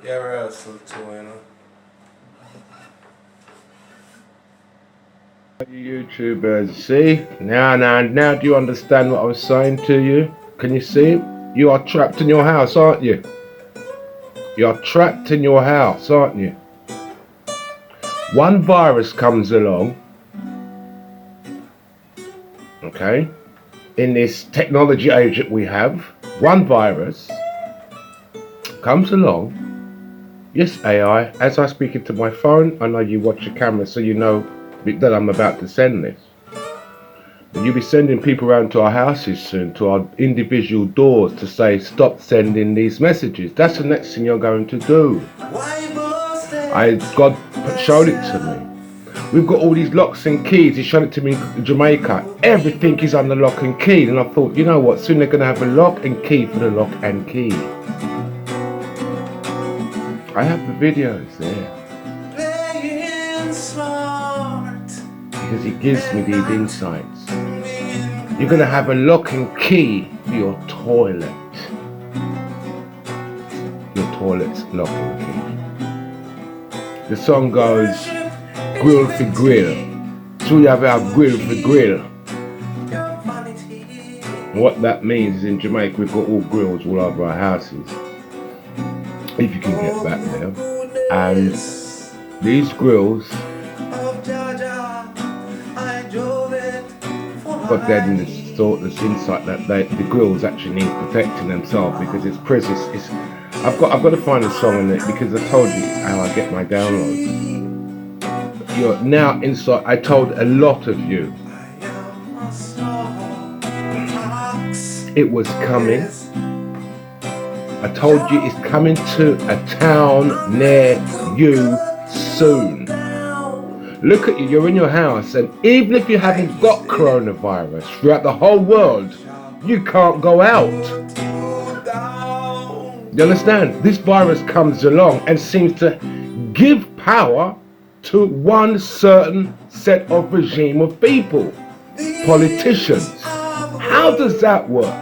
Yeah, so too, you know. YouTubers, see? Now, do you understand what I was saying to you? Can you see? You are trapped in your house, aren't you? You are trapped in your house, aren't you? One virus comes along, okay? In this technology age that we have, one virus comes along. Yes, AI, as I speak into my phone, I know you watch your camera so you know that I'm about to send this. But you'll be sending people around to our houses soon, to our individual doors to say, stop sending these messages. That's the next thing you're going to do. God showed it to me. We've got all these locks and keys. He showed it to me in Jamaica. Everything is under lock and key. And I thought, you know what, soon they're going to have a lock and key for the lock and key. I have the videos there. Because he gives me these insights. You're going to have a lock and key for your toilet. Your toilet's lock and key. The song goes, grill for grill. So we have our grill for grill. And what that means is in Jamaica we've got all grills all over our houses. If you can get back there. And these grills got that in this thought, this insight that the grills actually need protecting themselves because it's prison. I've got to find a song in it because I told you how I get my downloads. You're now inside. I told a lot of you it was coming. I told you it's coming to a town near you soon. Look at you, you're in your house, and even if you haven't got coronavirus throughout the whole world, you can't go out. You understand? This virus comes along and seems to give power to one certain set of regime of people, politicians. How does that work?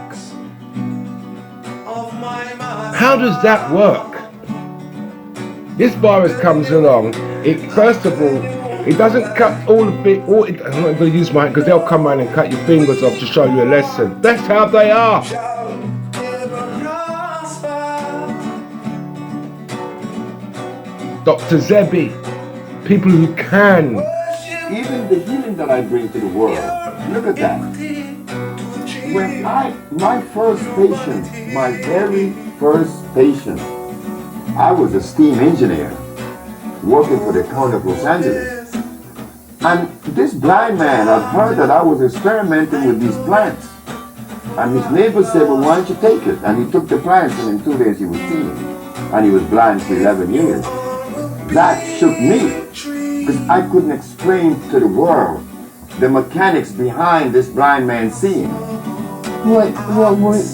How does that work? This virus comes along, first of all, it doesn't cut all of it, I'm not going to use mine because they'll come around and cut your fingers off to show you a lesson. That's how they are. Dr. Zebi, people who can. Even the healing that I bring to the world, look at that. When my first patient, my very first patient, I was a steam engineer working for the county of Los Angeles. And this blind man had heard that I was experimenting with these plants. And his neighbor said, well, why don't you take it? And he took the plants and in 2 days he was seeing. And he was blind for 11 years. That shook me because I couldn't explain to the world the mechanics behind this blind man seeing. What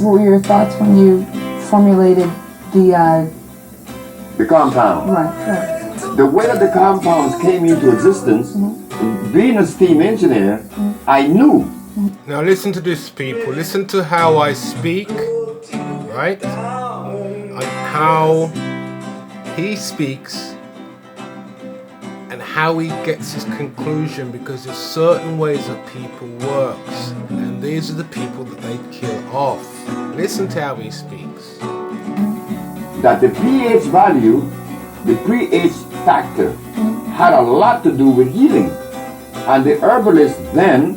were your thoughts when you formulated the compound? Right. The way that the compounds came into existence, being a steam engineer, I knew. Now listen to this, people. Listen to how I speak, right? And how he speaks and how he gets his conclusion, because there's certain ways that people works, and these are the people that they kill off. Listen to how he speaks. That the pH value, the pH factor, had a lot to do with healing. And the herbalists then,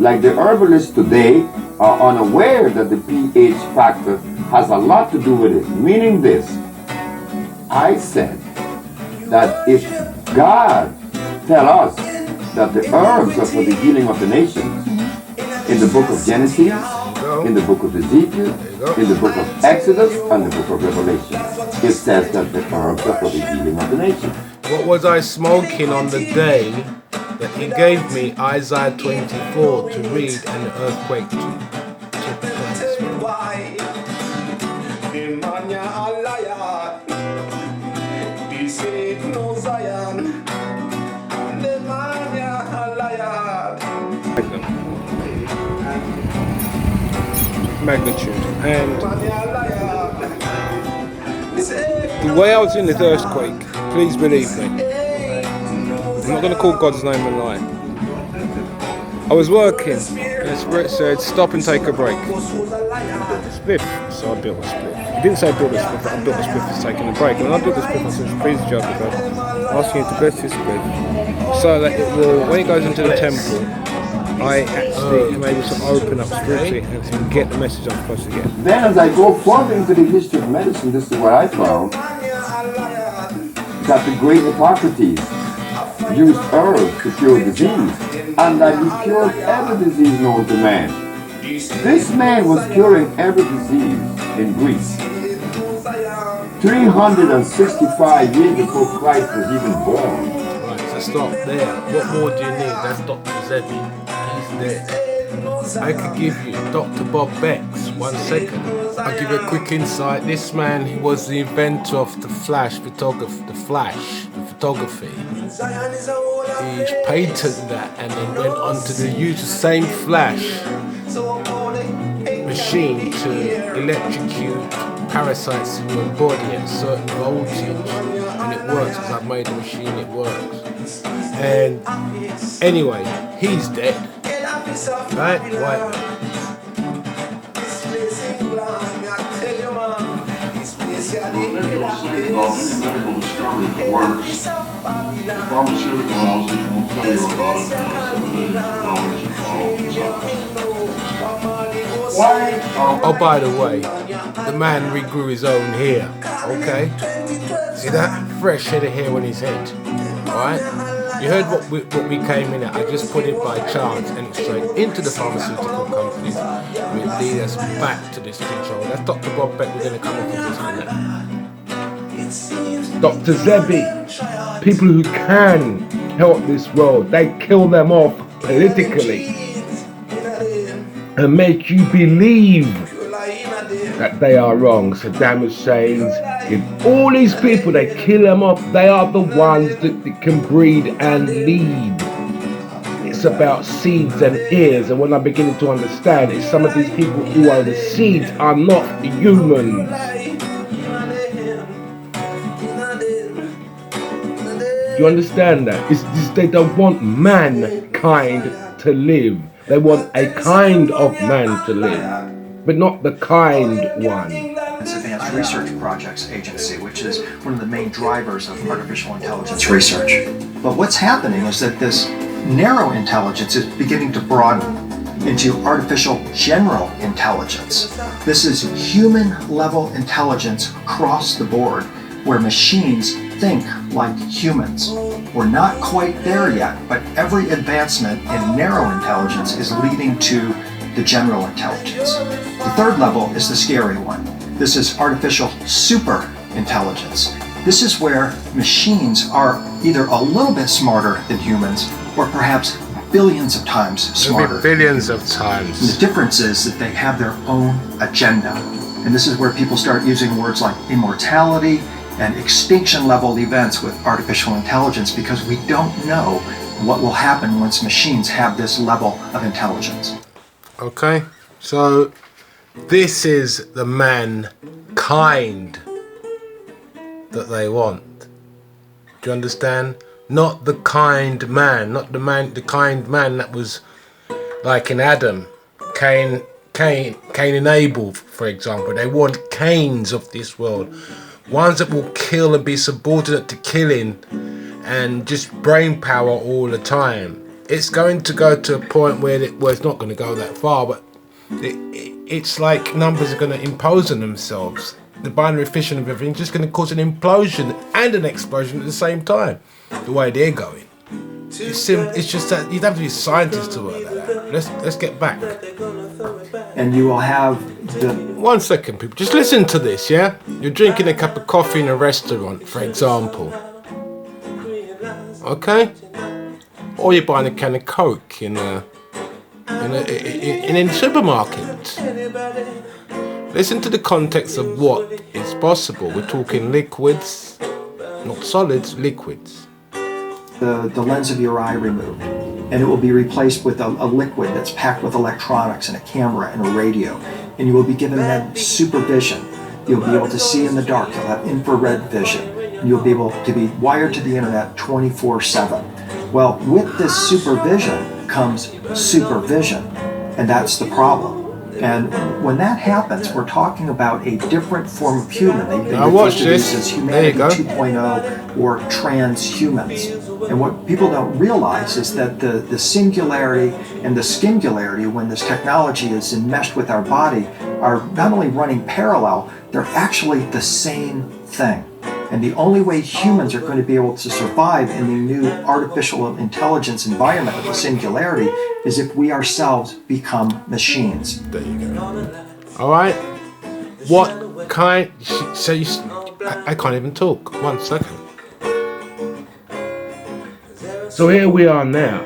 like the herbalists today, are unaware that the pH factor has a lot to do with it. Meaning this, I said that if God tell us that the herbs are for the healing of the nations, in the book of Genesis, in the book of Ezekiel, in the book of Exodus, and the book of Revelation, it says that the herbs are for the healing of the nations. What was I smoking on the day that he gave me Isaiah 24 to read and the earthquake took place? Magnitude. And The way I was in this earthquake, please believe me. I'm not going to call God's name a lie. I was working, and the Spirit said, stop and take a break. Spliff, so I built a spliff. He didn't say build a spliff, I built a spliff for taking a break. And when I built the spliff, I said, please, Jehovah God, I'm asking you to bless this spliff, so that it will, when it goes into the temple, I actually am able to open up spiritually and to get the message I'm supposed to get. Then as I go further into the history of medicine, this is what I found, that the great Hippocrates used herbs to cure disease, and that he cured every disease known to man. This man was curing every disease in Greece 365 years before Christ was even born. Right, so stop there. What more do you need? That's Dr. Zebi. He's dead. I could give you Dr. Bob Becks. 1 second. I'll give you a quick insight. This man, he was the inventor of the flash photography. The photography. He patented that and then went on to use the same flash machine to electrocute parasites in your body at a certain voltage, and it works because I've made the machine, it works. And anyway, he's dead. Right? White man. Medical discovery that works. Pharmaceutical houses will tell you about it Oh, by the way, the man regrew his own hair, okay? See that? Fresh head of hair on his head, alright? You heard what we came in at. I just put it by chance and it's straight into the pharmaceutical companies. Will lead us back to this control. That's Dr. Bob Beck. We're going to come up with this one now. Dr. Zebi, people who can help this world, they kill them off politically and make you believe that they are wrong. Saddam Hussein's, all these people, they kill them off. They are the ones that can breed and lead. It's about seeds and ears, and when I'm beginning to understand it, some of these people who are the seeds are not humans. You understand that? They don't want mankind to live. They want a kind of man to live, but not the kind one. It's Advanced Research Projects Agency, which is one of the main drivers of artificial intelligence research. But what's happening is that this narrow intelligence is beginning to broaden into artificial general intelligence. This is human-level intelligence across the board, where machines think like humans. We're not quite there yet, but every advancement in narrow intelligence is leading to the general intelligence. The third level is the scary one. This is artificial super intelligence. This is where machines are either a little bit smarter than humans, or perhaps billions of times smarter. Billions of times. And the difference is that they have their own agenda. And this is where people start using words like immortality and extinction level events with artificial intelligence, because we don't know what will happen once machines have this level of intelligence. Okay, so this is the mankind that they want. Do you understand? Not the kind man, not the kind man that was like in Adam, Cain and Abel, for example. They want Cains of this world. Ones that will kill and be subordinate to killing and just brain power all the time. It's going to go to a point where it's not going to go that far, but it's like numbers are going to impose on themselves. The binary fission of everything is just going to cause an implosion and an explosion at the same time, the way they're going. It's just that you'd have to be a scientist to work that out. Let's get back. And you will have the... 1 second, people. Just listen to this, yeah? You're drinking a cup of coffee in a restaurant, for example. Okay? Or you're buying a can of Coke in a supermarket. Listen to the context of what is possible. We're talking liquids, not solids, liquids. The lens of your eye removed, and it will be replaced with a liquid that's packed with electronics and a camera and a radio, and you will be given that supervision You'll be able to see in the dark. You'll have infrared vision. And you'll be able to be wired to the internet 24/7. Well, with this supervision comes supervision, and that's the problem. And when that happens, we're talking about a different form of human. They refer to this as humanity 2.0 or transhumans. And what people don't realize is that the singularity and the skingularity, when this technology is enmeshed with our body, are not only running parallel, they're actually the same thing. And the only way humans are going to be able to survive in the new artificial intelligence environment of the singularity is if we ourselves become machines. There you go. All right. What kind? So I can't even talk. 1 second. So here we are now.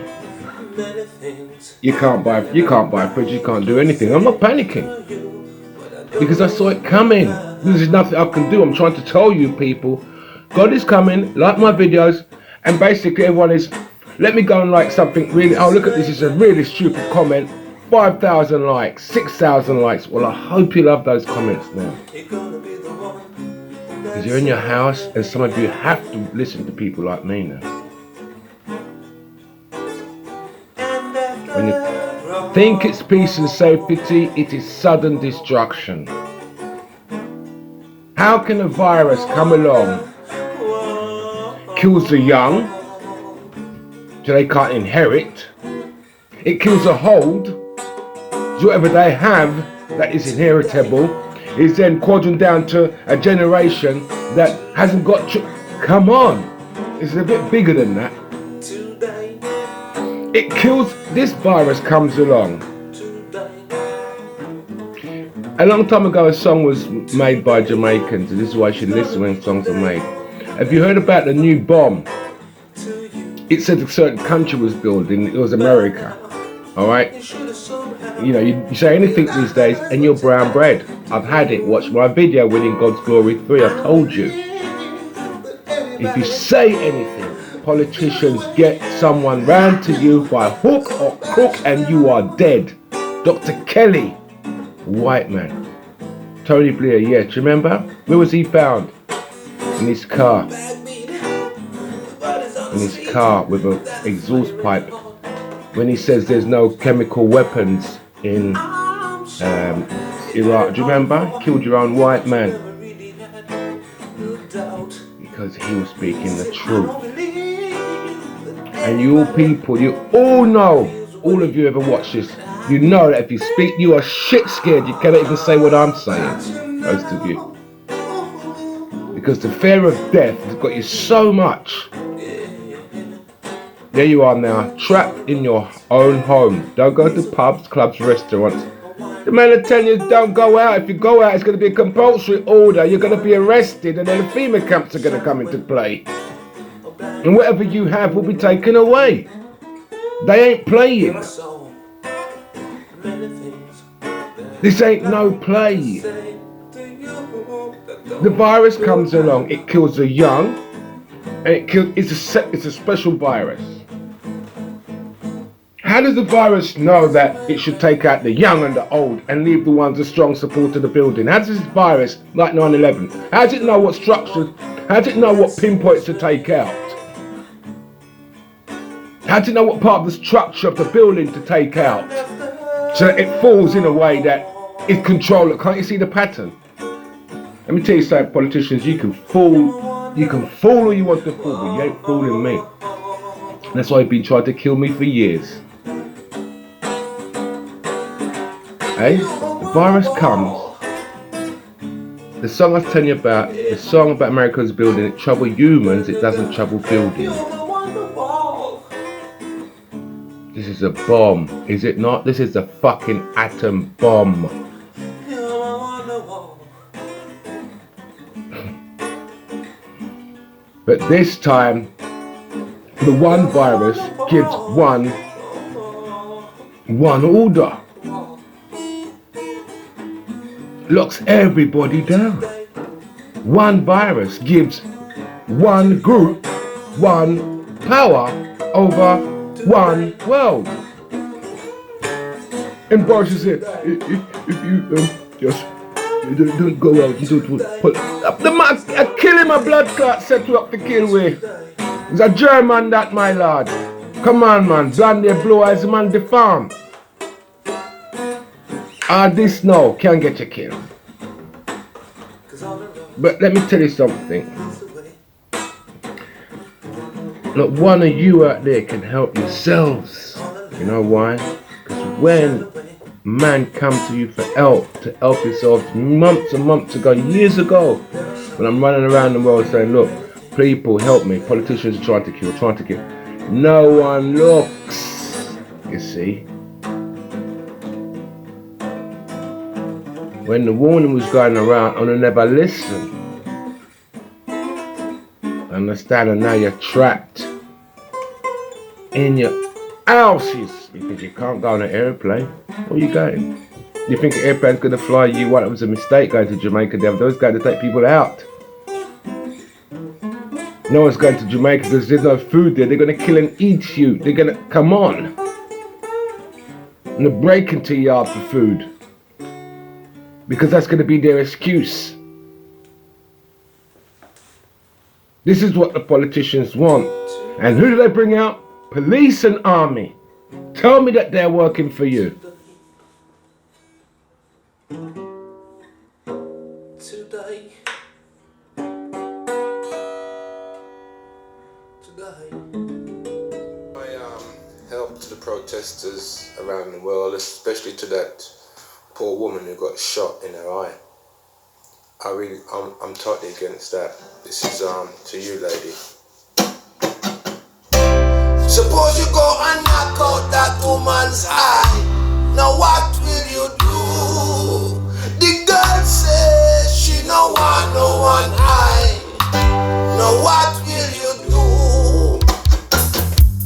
You can't buy fridge. You can't do anything. I'm not panicking because I saw it coming. There's nothing I can do. I'm trying to tell you people, God is coming. Like my videos, and basically everyone is. Let me go and like something really. Oh, look at this. It's a really stupid comment. 5,000 likes, 6,000 likes. Well, I hope you love those comments now. Because you're in your house, and some of you have to listen to people like me now. When you think it's peace and safety, it is sudden destruction. How can a virus come along, kills the young, so they can't inherit? It kills the old, so whatever they have that is inheritable is then quadrant down to a generation that hasn't got. Come on, it's a bit bigger than that. It kills. This virus comes along. A long time ago, a song was made by Jamaicans, and this is why you should listen when songs are made. Have you heard about the new bomb? It said a certain country was building. It was America. All right. You know, you say anything these days, and you're brown bread. I've had it. Watch my video, Winning God's Glory 3. I told you. If you say anything, politicians get someone round to you by hook or crook, and you are dead. Dr. Kelly. White man. Tony Blair, yeah, do you remember? Where was he found? In his car. In his car with an exhaust pipe. When he says there's no chemical weapons in Iraq. Do you remember? Killed your own white man. Because he was speaking the truth. And you all people, you all know, all of you ever watch this, you know that if you speak, you are shit scared. You cannot even say what I'm saying, most of you. Because the fear of death has got you so much. There you are now, trapped in your own home. Don't go to pubs, clubs, restaurants. The man are telling you don't go out. If you go out, it's going to be a compulsory order. You're going to be arrested, and then the FEMA camps are going to come into play. And whatever you have will be taken away. They ain't playing. This ain't no play. The virus comes along, it kills the young, and it's a special virus. How does the virus know that it should take out the young and the old and leave the ones with strong support of the building? How does this virus, like 9/11, how does it know what structures, how does it know what pinpoints to take out? How does it know what part of the structure of the building to take out? So that it falls in a way that is controlled. Can't you see the pattern? Let me tell you something, politicians, you can fool all you want to fool, but you ain't fooling me. That's why you've been trying to kill me for years. Hey, the virus comes. The song I was telling you about, the song about America's building, it troubles humans, it doesn't trouble buildings. This is a bomb, is it not? This is a fucking atom bomb. But this time, the one virus gives one order. Locks everybody down. One virus gives one group one power over one world. And Boris is it. If you just You don't go out, you don't put up the man, I kill him a blood clot, set you up to kill we. It's a German that, my lord. Come on, man, Brandy blow as a man the farm. This now can get you killed. But let me tell you something. Look, one of you out there can help yourselves. You know why? Because when man come to you for help, to help yourself months and months ago, years ago, when I'm running around the world saying, look, people help me, politicians are trying to kill. No one looks, you see. When the warning was going around, I never listened. Understand, and now you're trapped in your houses because you can't go on an airplane. Where are you going? You think an airplane's going to fly you? What, it was a mistake going to Jamaica. Those guys to take people out. No one's going to Jamaica because there's no food there. They're going to kill and eat you. They're going to, come on. And they're break into your yard for food. Because that's going to be their excuse. This is what the politicians want. And who do they bring out? Police and army. Tell me that they're working for you. I helped the protesters around the world, especially to that poor woman who got shot in her eye. I'm totally against that. This is to you, lady. Suppose you go and knock out that woman's eye. Now what will you do? The girl says she no want no one eye. Now what will you do?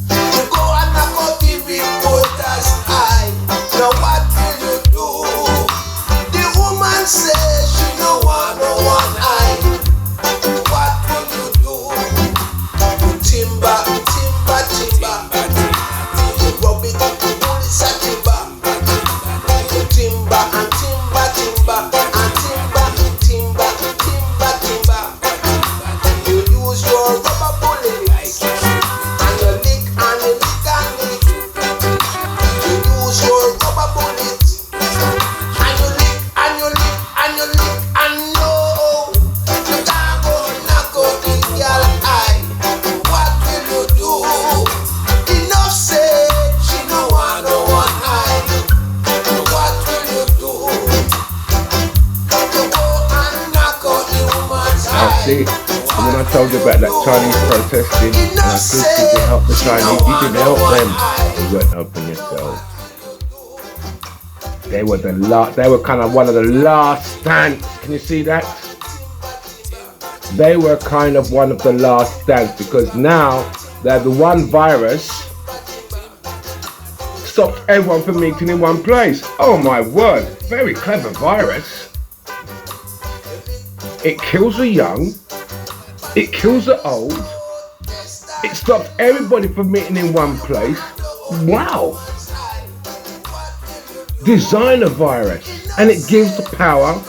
You go and knock out the reporter's eye. Now what will you do? The woman says she no want no one eye. What will you do? Timber, timber, timber. Rub it, police a timber. Timber and timber, timber and timber, timber, timber, timber. You use your rubber bullets and you lick and you lick and lick. You use your rubber bullets and you lick and you lick and you lick and no, you can't go knock out the girl eye. What will you do? Enough said, she no want no one eye. What will you do? You go and knock out the woman's eye. See, and when I told you about that Chinese protesting, and I said to help the Chinese, you didn't help them. You weren't helping yourself. They were the last. They were kind of one of the last stands. Can you see that? They were kind of one of the last stands because now they're the one virus stopped everyone from meeting in one place. Oh my word! Very clever virus. It kills the young. It kills the old. It stops everybody from meeting in one place. Wow. Design a virus, and it gives the power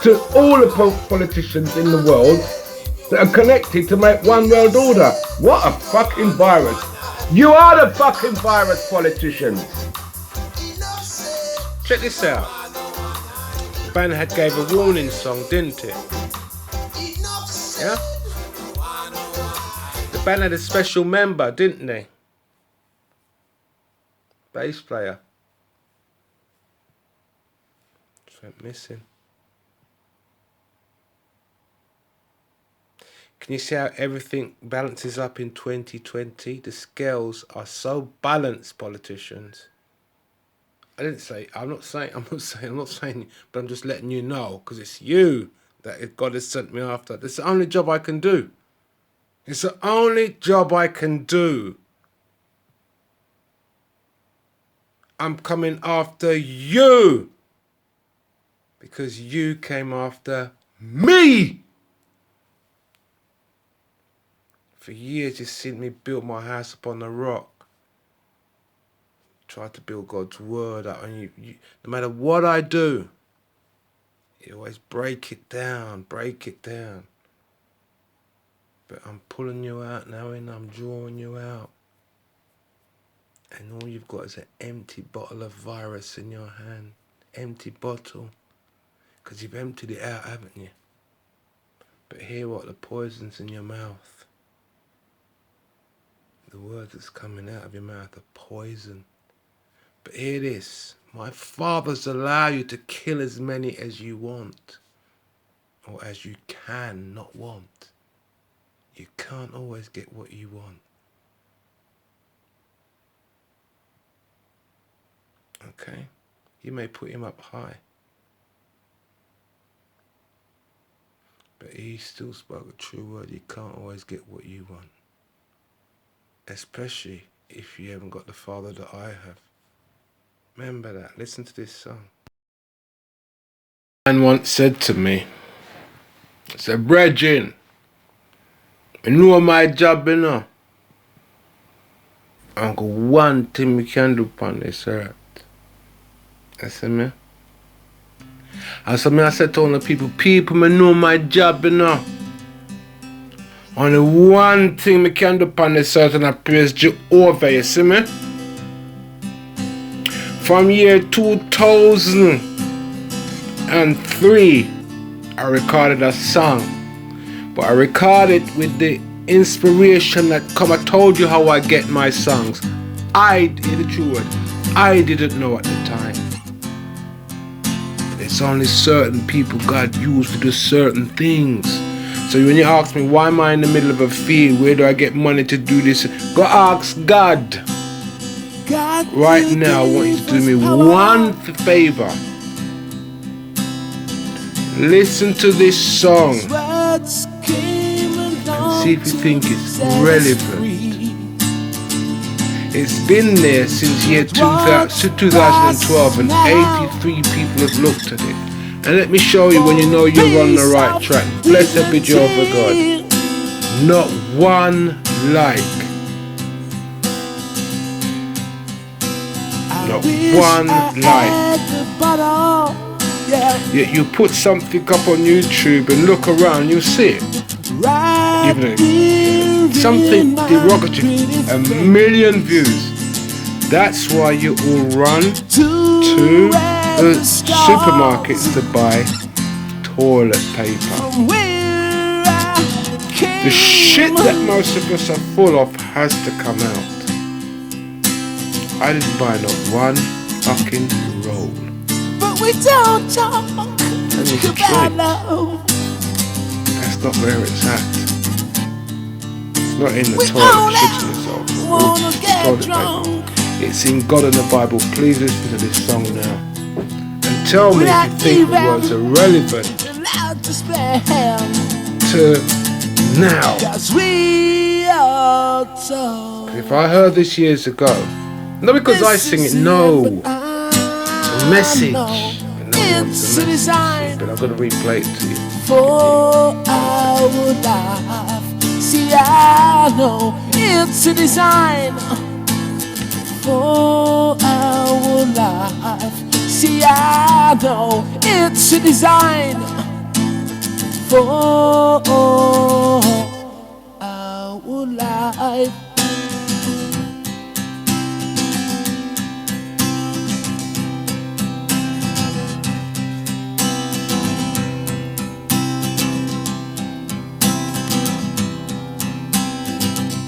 to all the politicians in the world that are connected to make one world order. What a fucking virus. You are the fucking virus, politicians. Check this out. The band had gave a warning song, didn't it? Yeah? The band had a special member, didn't they? Bass player. Just went missing. Can you see how everything balances up in 2020? The scales are so balanced, politicians. I'm not saying, but I'm just letting you know, because it's you that God has sent me after. It's the only job I can do. It's the only job I can do. I'm coming after you. Because you came after me. For years you've seen me build my house upon the rock. Try to build God's word up, and you, no matter what I do, You always break it down, break it down. But I'm pulling you out now and I'm drawing you out. And all you've got is an empty bottle of virus in your hand. Empty bottle. Because you've emptied it out, haven't you? But hear what the poison's in your mouth. The words that's coming out of your mouth are poison. But hear this. My fathers allow you to kill as many as you want. Or as you can not want. You can't always get what you want. Okay? You may put him up high. But he still spoke a true word. You can't always get what you want. Especially if you haven't got the father that I have. Remember that. Listen to this song. Man once said to me, he said, Brethren, I know my job, you know. I've got one thing we can do upon this earth. I said, me? I said to all the people, I know my job, you know. Only one thing we can do upon this earth, and I praise Jehovah, you see me? From year 2003, I recorded a song. But I recorded with the inspiration that come. I told you how I get my songs. Hear the true word. I didn't know at the time. It's only certain people God used to do certain things. So when you ask me, why am I in the middle of a field? Where do I get money to do this? Go ask God. Right now, I want you to do me one favor. Listen to this song and see if you think it's relevant. It's been there since year 2012 and 83 people have looked at it. And let me show you when you know you're on the right track. Blessed be Jehovah God. Not one like. Not one like. Yet you put something up on YouTube and look around, you'll see it. Something derogatory, 1 million views. That's why you all run to the supermarkets to buy toilet paper. The shit that most of us are full of has to come out. I didn't buy not one fucking roll. But we don't talk about love. That's not where it's at. It's not in the toilet shitting yourself. It's in God and the Bible. Please listen to this song now. And tell me if you think the words are relevant to now. If I heard this years ago, not because I sing it, no. It's a message. It's a message, but I'm going to replay it to you. For our life, see, I know it's a design. For our life, see, I know it's a design. For our life.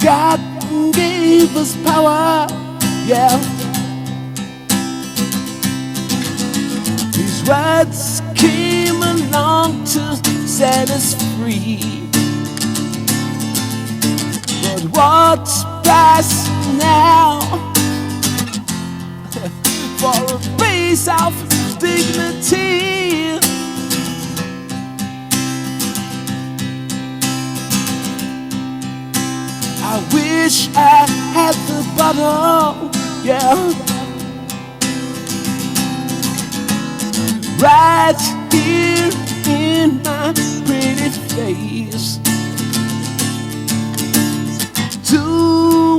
God gave us power, yeah. These words came along to set us free. But what's passing now for a piece of dignity? I wish I had the bottle, yeah. Right here in my pretty face, to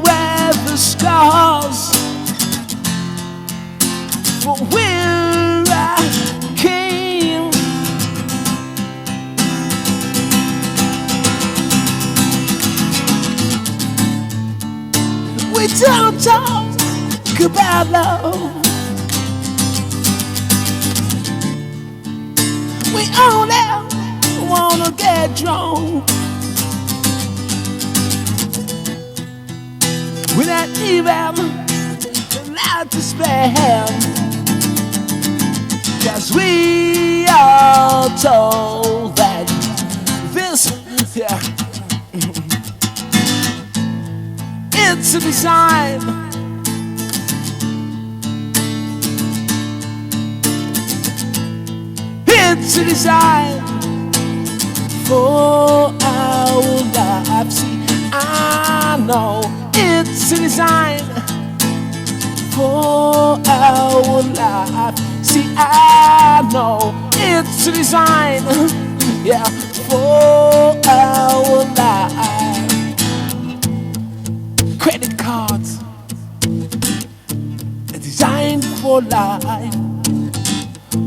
wear the scars for where I came. We don't talk about love. We only wanna get drunk with that evil allowed to spare. 'Cause we are told that this, yeah, it's a design. It's a design for our lives. See, I know it's a design for our life. See, I know it's a design, yeah, for our life. Credit cards, designed for life.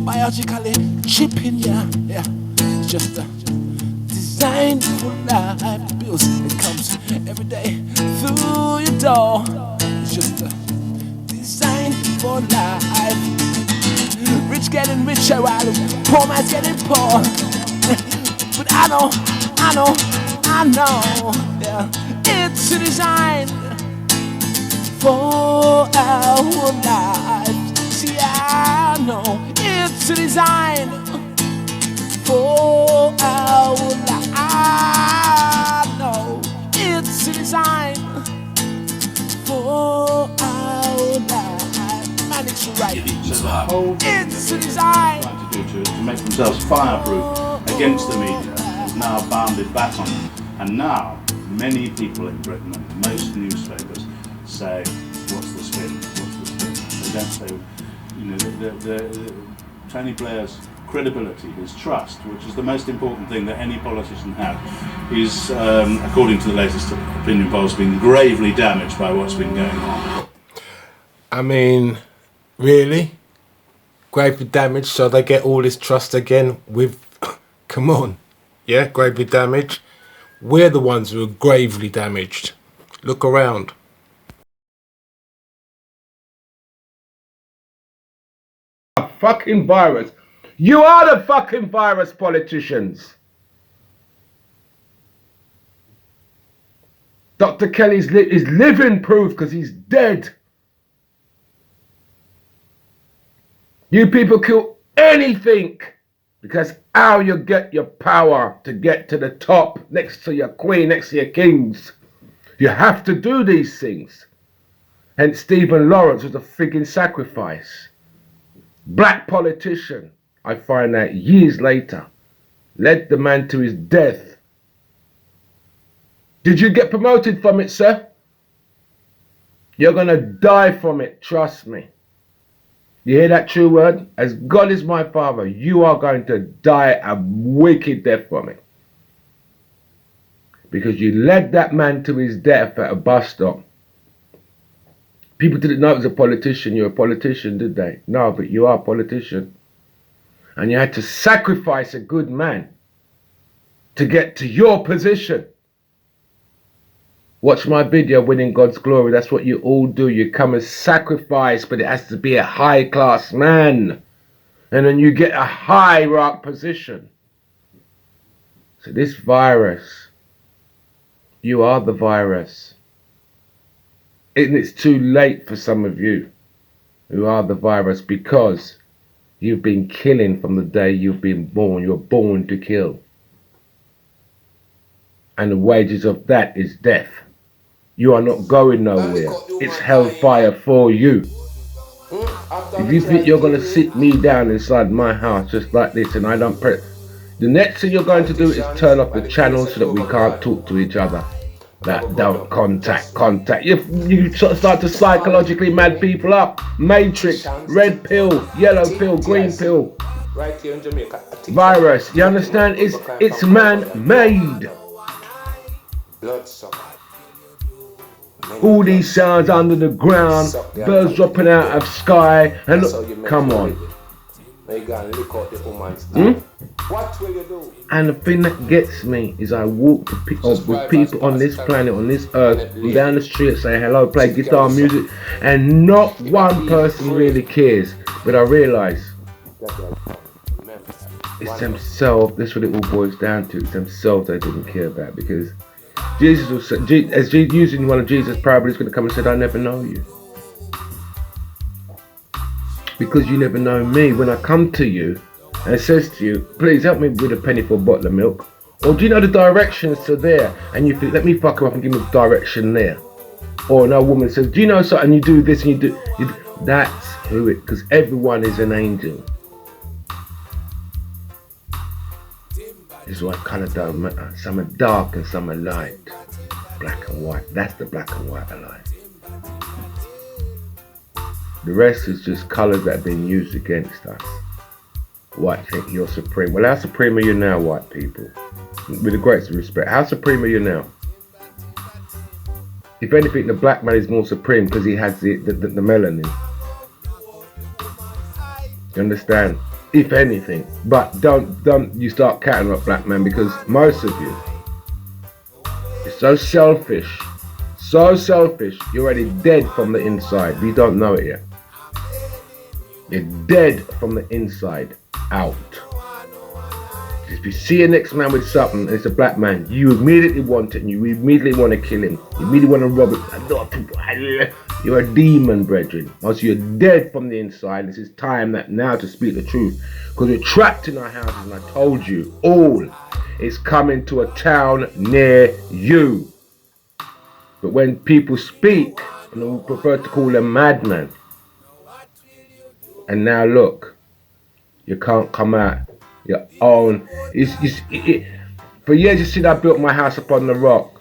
Biologically chipping, yeah, yeah. It's just designed for life. Bills, it comes every day through your door. It's just designed for life. Rich getting richer while the poor man's getting poor. But I know, yeah, it's a design for our lives. See, I know it's a design for our life. I know it's a design for our life. Man, it's right. So the whole thing It's a design trying to do to make themselves fireproof against the media is now bounded back on them. And now many people in Britain and most newspapers say, what's the spin? What's the spin? They don't say, you know, the Tony Blair's credibility, his trust, which is the most important thing that any politician has, is, according to the latest opinion polls, been gravely damaged by what's been going on. I mean, really? Gravely damaged, so they get all this trust again with... Come on. Yeah, gravely damaged. We're the ones who are gravely damaged. Look around. A fucking virus. You are the fucking virus, politicians. Dr. Kelly's is living proof because he's dead. You people kill anything because how you get your power to get to the top next to your queen, next to your kings. You have to do these things. Hence Stephen Lawrence was a frigging sacrifice. Black politician, I find out years later, led the man to his death. Did you get promoted from it, sir? You're gonna die from it, trust me. You hear that true word? As God is my father, you are going to die a wicked death from it. Because you led that man to his death at a bus stop. People didn't know it was a politician. You're a politician, did they? No, but you are a politician. And you had to sacrifice a good man to get to your position. Watch my video, Winning God's Glory. That's what you all do. You come as sacrifice, but it has to be a high-class man. And then you get a high-rank position. So this virus, you are the virus. And it's too late for some of you who are the virus because you've been killing from the day you've been born. You're born to kill. And the wages of that is death. You are not going nowhere. It's hellfire for you. If you think you're going to sit me down inside my house just like this and I don't press, the next thing you're going to do is turn off the channel so that we can't talk to each other. That don't contact. You start to psychologically mad people up. Matrix, red pill, yellow pill, green pill. Virus, you understand? It's man-made. All these sounds under the ground, birds dropping out of sky, and look, come on. What will you do? And the thing that gets me is I walk with people on this planet, on this earth, down the street, say hello, play guitar music, and not one person really cares. But I realise it's themselves. That's what it all boils down to. It's themselves they didn't care about, because Jesus will say, as using one of Jesus' parables, he's going to come and say, "I never know you, because you never know me. When I come to you and it says to you, please help me with a penny for a bottle of milk, or do you know the directions to there?" And you think, let me fuck her up and give me the direction there. Or another woman says, do you know something? You do this and you do. That's who it, because everyone is an angel. This is what kind of don't matter. Some are dark and some are light. Black and white. That's the black and white I like. The rest is just colours that have been used against us. White think you're supreme. Well, how supreme are you now, white people? With the greatest respect, how supreme are you now? If anything, the black man is more supreme because he has the melanin. You understand? If anything. But don't you start catting up black man, because most of you are so selfish. So selfish, you're already dead from the inside. You don't know it yet. You're dead from the inside out. If you see a next man with something and it's a black man, you immediately want it and you immediately want to kill him. You immediately want to rob it. You're a demon, brethren. Also, you're dead from the inside. This is time that now to speak the truth, because we're trapped in our houses, and I told you all, it's coming to a town near you. But when people speak, and I prefer to call them madmen. And now look, you can't come out your own. For years you see that I built my house upon the rock.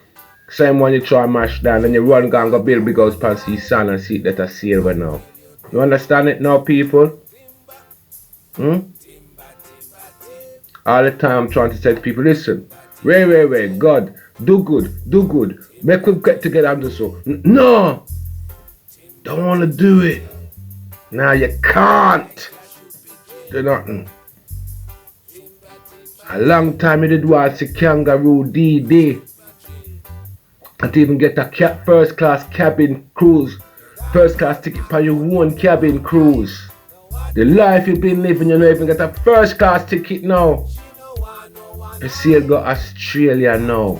Same one you try and mash down, then you run and go build big house past the sun and see it that I silver now. You understand it now, people? All the time I'm trying to say to people, listen, wait, God, do good, make we get together and do so. No, don't want to do it. Now you can't do nothing. A long time you did watch a kangaroo DD. And to even get a first class cabin cruise, first class ticket for your own cabin cruise. The life you've been living, you don't even get a first class ticket now. You see you go Australia now.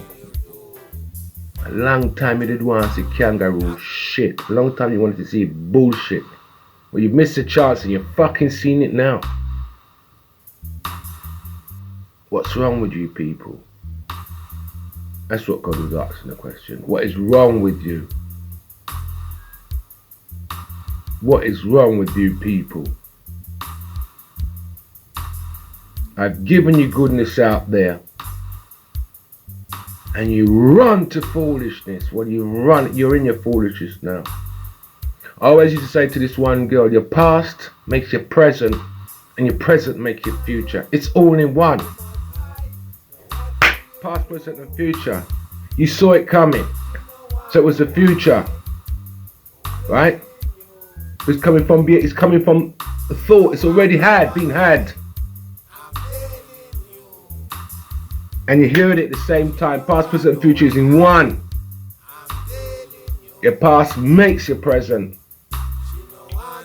A long time you did want to see kangaroo shit. A long time you wanted to see bullshit. Well, you missed a chance and you're fucking seeing it now. What's wrong with you people? That's what God was asking the question. What is wrong with you? What is wrong with you people? I've given you goodness out there, and you run to foolishness. Well, you're in your foolishness now. I always used to say to this one girl, your past makes your present, and your present makes your future. It's all in one. Past, present, and future. You saw it coming, so it was the future, right? It's coming from the thought. It's already been had, and you hear it at the same time. Past, present, and future is in one. Your past makes your present.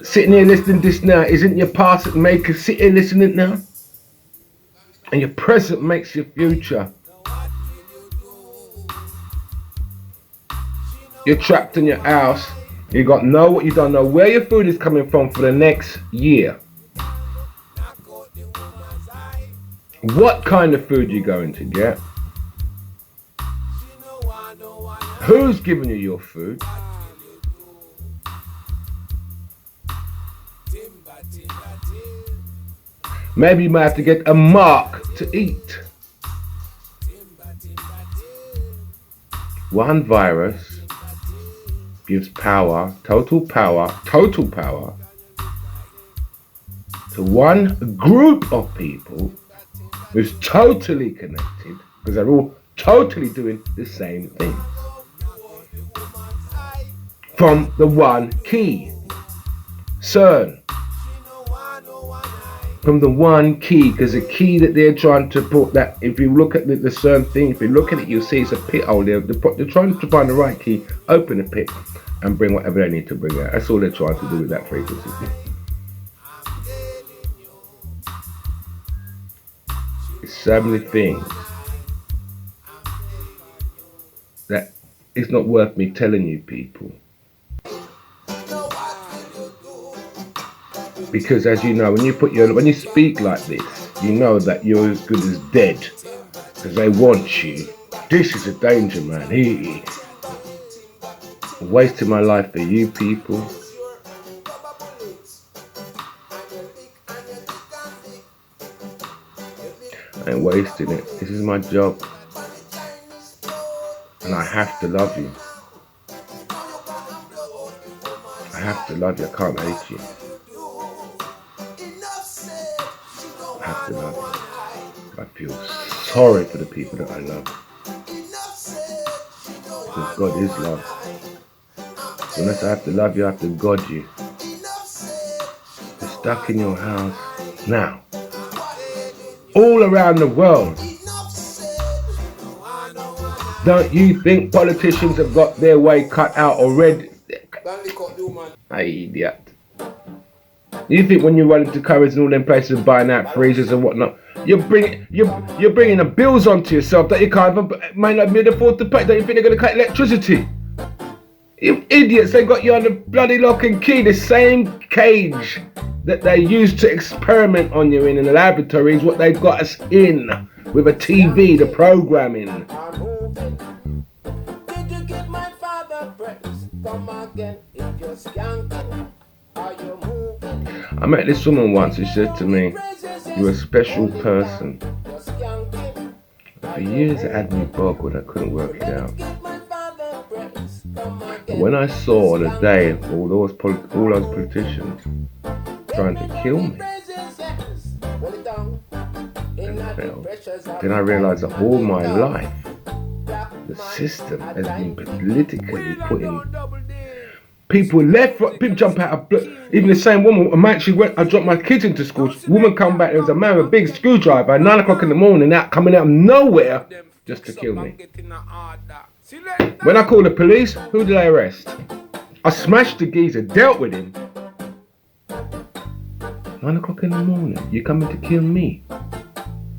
Sitting here listening to this now, isn't your past that make you sit here listening now? And your present makes your future. You're trapped in your house. You don't know where your food is coming from for the next year. What kind of food you going to get? Who's giving you your food? Maybe you might have to get a mark to eat. One virus gives total power to one group of people who's totally connected, because they're all totally doing the same thing. From the one key, CERN. from the one key, because the key that they're trying to put, that if you look at the certain thing, if you look at it, you'll see it's a pit hole there. They're trying to find the right key, open the pit, and bring whatever they need to bring out. That's all they're trying to do with that frequency. It's so many things that it's not worth me telling you people. Because as you know, when you speak like this, you know that you're as good as dead. Because they want you. This is a danger, man. I'm wasting my life for you people. I ain't wasting it. This is my job. And I have to love you. I have to love you. I can't hate you. I have to love you. I feel sorry for the people that I love. Because God is love. So unless I have to love you, I have to God you. You're stuck in your house now. All around the world. Don't you think politicians have got their way cut out already? Idiot. You think when you run into Currys and all them places buying out freezers and whatnot, you're bringing the bills onto yourself that you can't even, might not be able to afford to pay. Don't you think they're going to cut electricity? You idiots, they got you on the bloody lock and key, the same cage that they used to experiment on you in the laboratory is what they've got us in, with a TV, the programming. Did you give my father breakfast? Come again if you're skanking. Are you moving? I met this woman once who said to me, "You're a special person." For years it had me boggled, I couldn't work it out. But when I saw the day of all those politicians trying to kill me, and failed, then I realised that all my life, the system has been politically put in. People left, people jump out of, even the same woman, I dropped my kids into school, woman come back, there was a man with a big screwdriver at 9 o'clock in the morning, coming out of nowhere, just to kill me. When I called the police, who did I arrest? I smashed the geezer, dealt with him. 9 o'clock in the morning, you're coming to kill me.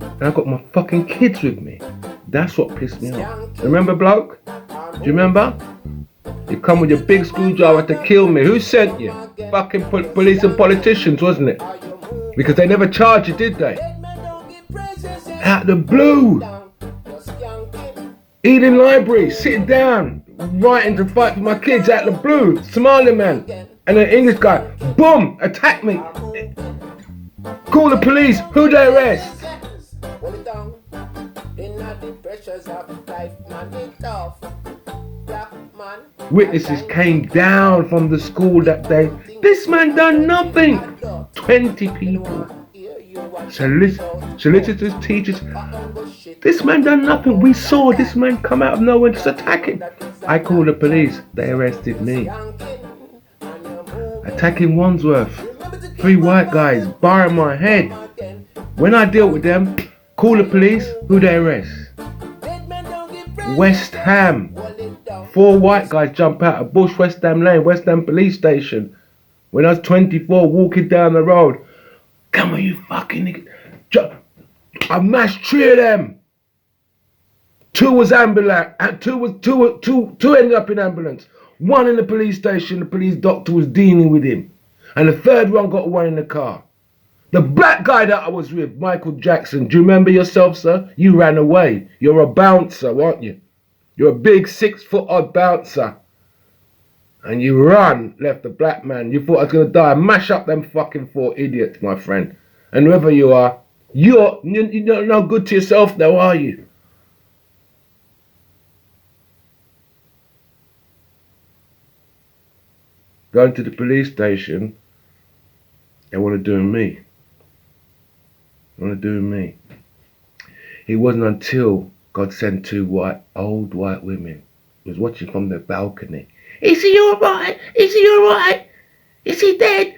And I got my fucking kids with me. That's what pissed me off. Remember, bloke? Do you remember? You come with your big screwdriver to kill me. Who sent you? Fucking police and politicians, wasn't it? Because they never charged you, did they? Out the blue. Ealing library, sitting down, writing to fight for my kids out the blue. Somali man. And an English guy, boom, attack me. Call the police, who they arrest? Witnesses came down from the school that day. This man done nothing. 20 people. Solicitors, teachers. This man done nothing. We saw this man come out of nowhere and just attack him. I called the police. They arrested me. Attacking Wandsworth. 3 white guys, bar in my head. When I dealt with them, call the police. Who they arrest? West Ham. 4 white guys jump out of Bush, West Ham Lane, West Ham police station. When I was 24, walking down the road. Come on, you fucking nigga. I mashed 3 of them. 2 was ambulance, and 2 ended up in ambulance. 1 in the police station, the police doctor was dealing with him. And the 3rd one got away in the car. The black guy that I was with, Michael Jackson, do you remember yourself, sir? You ran away. You're a bouncer, aren't you? You're a big 6-foot-odd bouncer. And you run, left the black man. You thought I was going to die. Mash up them fucking 4 idiots, my friend. And whoever you are, you're no good to yourself now, are you? Going to the police station, they want to do me. They want to do me. It wasn't until God sent 2 old white women who was watching from their balcony. Is he alright? Is he alright? Is he dead?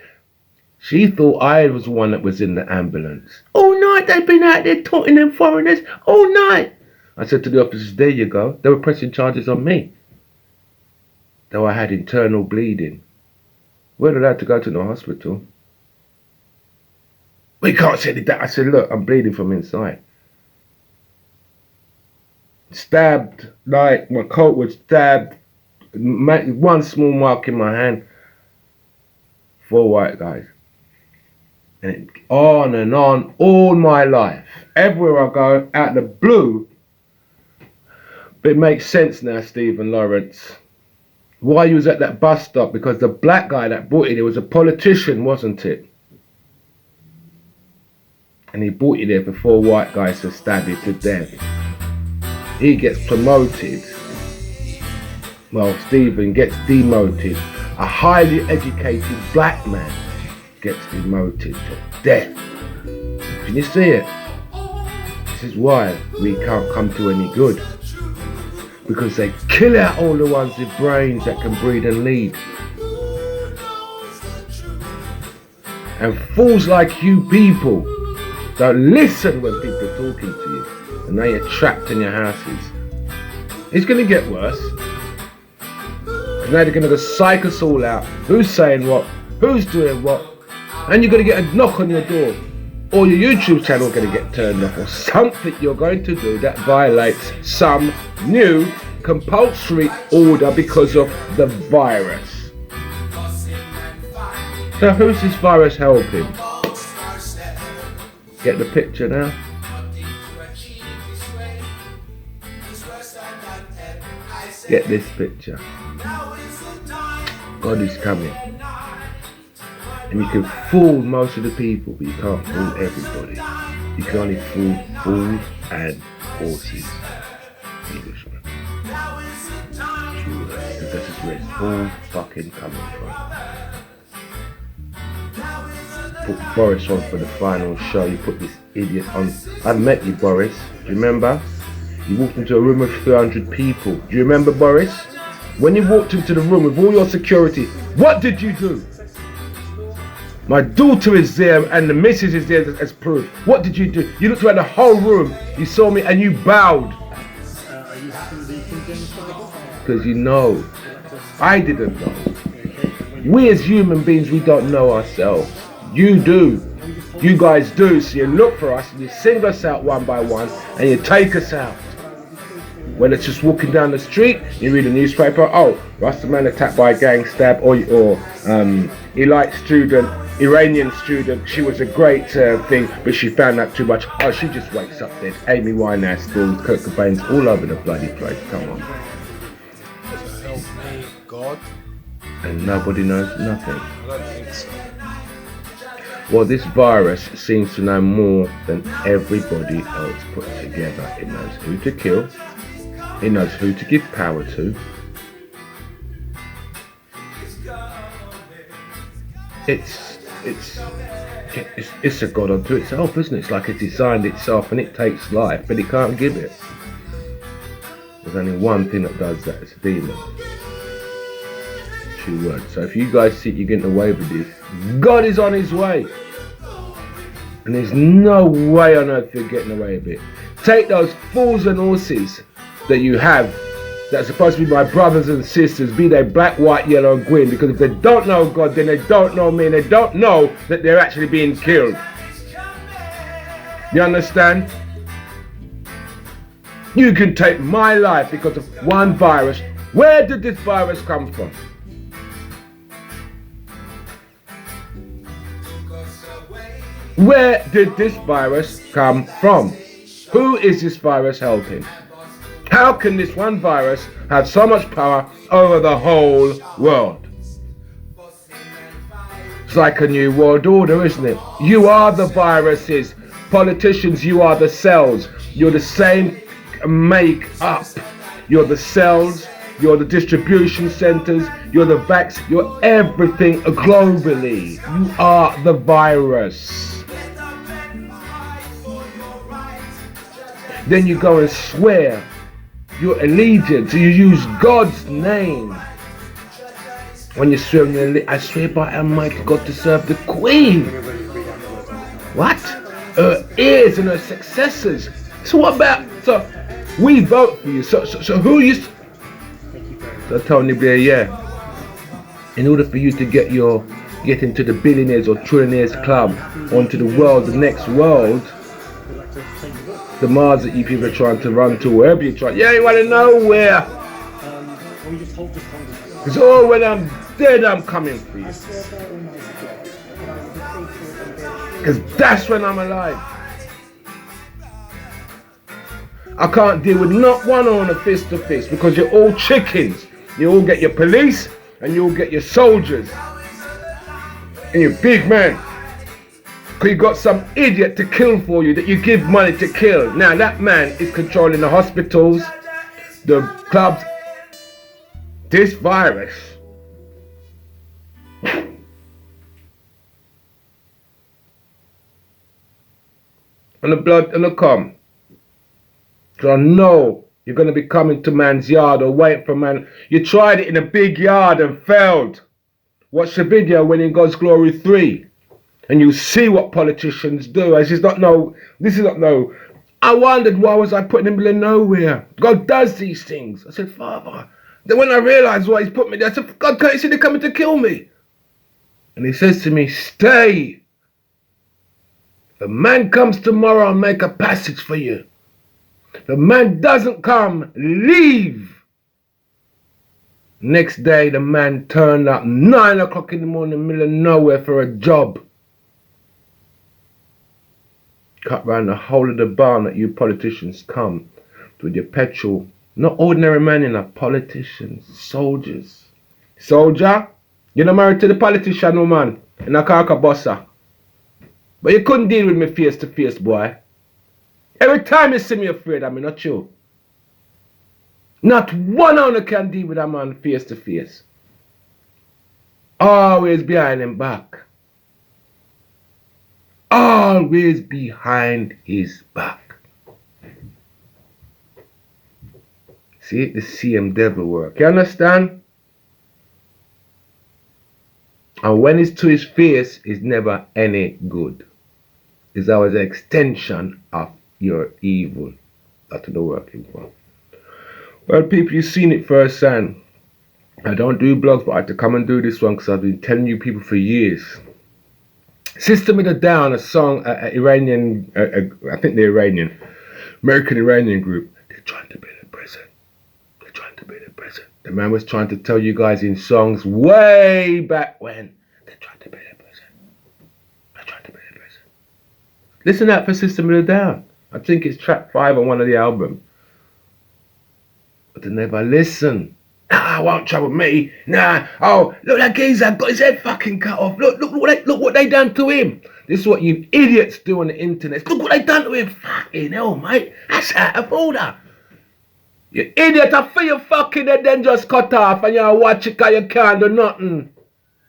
She thought I was the one that was in the ambulance. All night they've been out there taunting them foreigners. All night. I said to the officers, there you go. They were pressing charges on me. Though I had internal bleeding. Weren't allowed to go to the hospital. We can't say that. I said, look, I'm bleeding from inside. Stabbed, like my coat was stabbed. One small mark in my hand. 4 white guys. And on, all my life. Everywhere I go, out of the blue. But it makes sense now, Stephen Lawrence. Why you was at that bus stop? Because the black guy that brought you there was a politician, wasn't it? And he brought you there for 4 white guys to stab you to death. He gets promoted. Well, Stephen gets demoted. A highly educated black man gets demoted to death. Can you see it? This is why we can't come to any good. Because they kill out all the ones with brains that can breathe and lead. And fools like you people don't listen when people are talking to you. And now you're trapped in your houses. It's going to get worse. And now they're going to psych us all out. Who's saying what? Who's doing what? And you're going to get a knock on your door. Or your YouTube channel is going to get turned off. Or something you're going to do that violates some new compulsory order because of the virus. So who's this virus helping? Get the picture now? Get this picture. God is coming. And you can fool most of the people, but you can't fool everybody. You can only fool fools and horses. Englishmen. Because this is where it's all fucking coming from. Put Boris on for the final show. You put this idiot on. I met you, Boris. Do you remember? You walked into a room of 300 people. Do you remember, Boris? When you walked into the room with all your security, what did you do? My daughter is there and the missus is there as proof. What did you do? You looked around the whole room, you saw me and you bowed. Are you happy with these things? Because you know. I didn't know. We as human beings, we don't know ourselves. You do. You guys do. So you look for us and you single us out one by one and you take us out. When it's just walking down the street, you read a newspaper, oh, Rasta man attacked by a gang stab, or elite student, Iranian student, she was a great thing, but she found out too much. Oh, she just wakes up dead. Amy Winehouse still, Kurt Cobain's all over the bloody place, come on. Help me, God. And nobody knows nothing. I don't think so. Well, this virus seems to know more than everybody else put together. It knows who to kill. It knows who to give power to. It's a god unto itself, isn't it? It's like it designed itself and it takes life, but it can't give it. There's only one thing that does that, it's a demon. True word. So if you guys think you're getting away with this, God is on his way. And there's no way on earth you're getting away with it. Take those fools and horses that you have, that's supposed to be my brothers and sisters, be they black, white, yellow and green, because if they don't know God, then they don't know me and they don't know that they're actually being killed. You understand? You can take my life because of one virus. Where did this virus come from? Where did this virus come from? Who is this virus helping? How can this one virus have so much power over the whole world? It's like a new world order, isn't it? You are the viruses. Politicians, you are the cells. You're the same make up. You're the cells. You're the distribution centers. You're the vaccine. You're everything globally. You are the virus. Then you go and swear your allegiance, you use God's name When you swear on your lips, I swear by Almighty God to serve the Queen. What? Her heirs and her successors. So what about, so we vote for you, so who you, so Tony Blair, yeah. In order for you to get into the billionaires or trillionaires club, onto the world, the next world, the Mars that you people are trying to run to, wherever you try, yeah, you want to know where. Because oh, when I'm dead, I'm coming for you. Because that's when I'm alive. I can't deal with not one on a face to face because you're all chickens. You all get your police and you all get your soldiers. And you're big man. Because you got some idiot to kill for you that you give money to kill. Now that man is controlling the hospitals, the clubs. This virus. And the blood and the cum. So I know you're going to be coming to man's yard or waiting for man. You tried it in a big yard and failed. Watch the video when it goes Glory 3. And you see what politicians do. This is not no. I wondered why was I put in the middle of nowhere. God does these things. I said, Father. Then when I realized why he's put me there, I said, God, can't you see they're coming to kill me? And he says to me, stay. If a man comes tomorrow, I'll make a passage for you. If a man doesn't come, leave. Next day, the man turned up 9 o'clock in the morning in the middle of nowhere for a job. Cut round the whole of the barn that you politicians come with your petrol. Not ordinary men, you know, politicians, soldiers. Soldier, you're not married to the politician, no man, in a carca bossa. But you couldn't deal with me face to face, boy. Every time you see me afraid of me, not you. Not one owner can deal with a man face to face. Always behind him back. Always behind his back. See, the same devil work. You understand? And when it's to his face, it's never any good. It's always an extension of your evil that you're working for. Well, people, you've seen it firsthand. I don't do blogs, but I had to come and do this one because I've been telling you people for years. System of a Down, a song, Iranian, I think they're Iranian, American Iranian group. They're trying to build a prison. They're trying to build a prison. The man was trying to tell you guys in songs way back when. They're trying to build a prison. They're trying to build a prison. Listen out for System of a Down. I think it's track 5 on one of the albums. But they never listen. Nah, I won't trouble me. Nah. Oh, look, that geezer got his head fucking cut off. Look what they done to him. This is what you idiots do on the internet. Look what they done to him. Fucking hell, mate. That's out of order. You idiot, I feel your fucking head then just cut off and you watch it because you can't do nothing.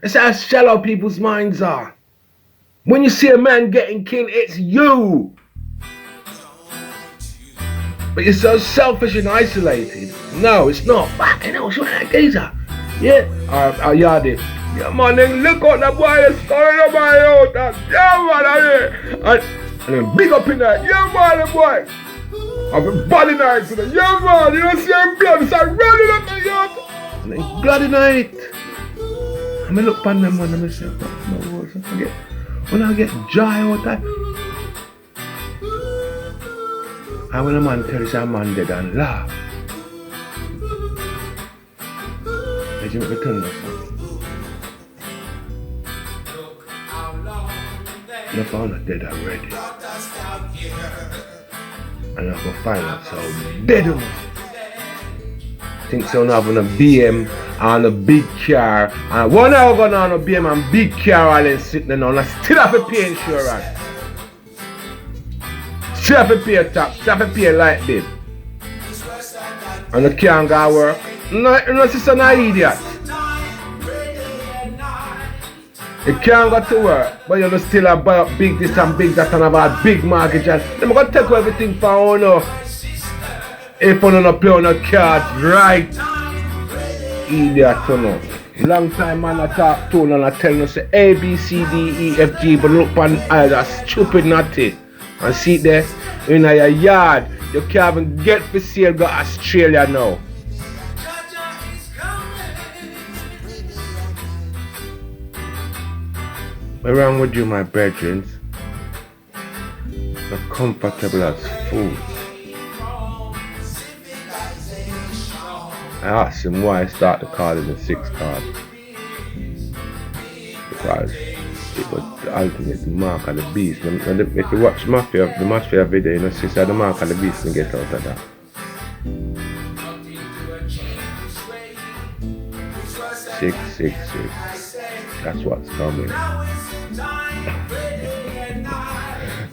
That's how shallow people's minds are. When you see a man getting killed, it's you. But you're so selfish and isolated. No, it's not. Fucking hell, what's that geezer? Yeah. Alright, yardie. Yeah, man, then look out the boy is calling on my out. Yeah, man, and then big up in there. Yeah, man, the boy. I've been body night today. Yeah, man, you don't see him blood. It's like running up the yard. And then bloody night. I mean, look on them, man. I say, no words. When I get dry out there. And when a man tells a man dead and laugh, I just make a turn I found her dead already. And I go find out so dead of me. Think so now on a BM and a big car. And one hour going on a BM and big car while I'm sitting there now. And I still have to pay insurance. Still have to pay a tax, still have to pay a light bill. And I can't go work. No, sister, no idiot. You can't go to work, but you still have buy up big this and big that and have a big mortgage. And they're going to take everything for you. If you don't play on a card right. Idiot, you know. Long time man I talk to and I tell you say A, B, C, D, E, F, G, but look on that stupid natty. And see there, in your yard, you can't even get for sale go Australia now. What's wrong with you, my brethren? Not comfortable as fools. I asked him why I start the card in the 6th card. Because it was the ultimate mark of the beast. And if you watch the Mafia video, you know, see the mark of the beast and get out of that. Six. That's what's coming.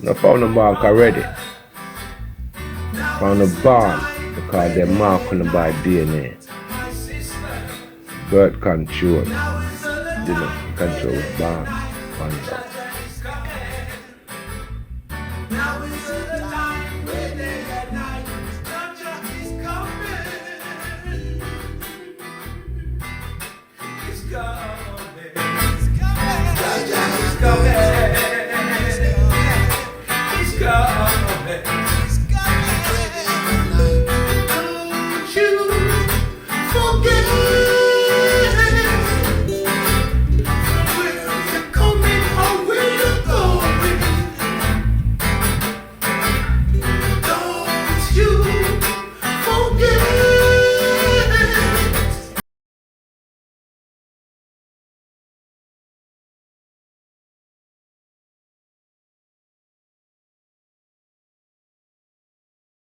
I found a mark already. Found a barn because they're marking by DNA. Birth control. Control barn. Find out. God.